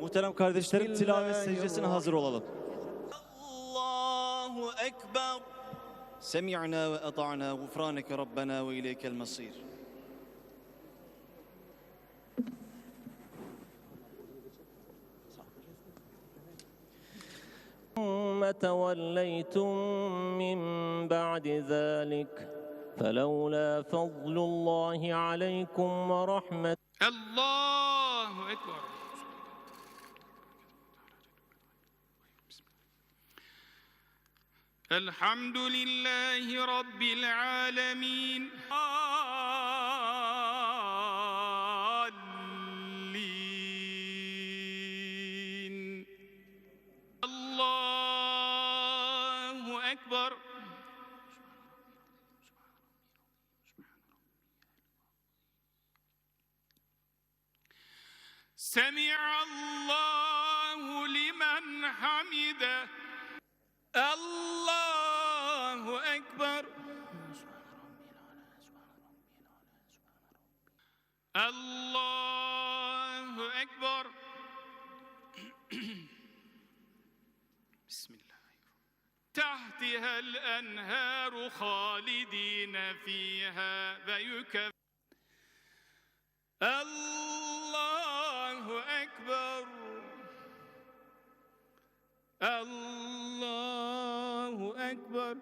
Muhterem kardeşlerim, tilavet secdesine hazır olalım. Allahu Ekber. Semi'na ve ata'na gufraneke Rabbena ve ileykel masir. ثم توليتم من بعد ذلك فلولا فضل الله عليكم ورحمته. الله أكبر. الحمد لله رب العالمين. الله أكبر. سمع الله لمن حمده. الله أكبر. الله أكبر. بسم الله. تحتها الأنهار خالدين فيها ويكفر. الله أكبر. الله أكبر.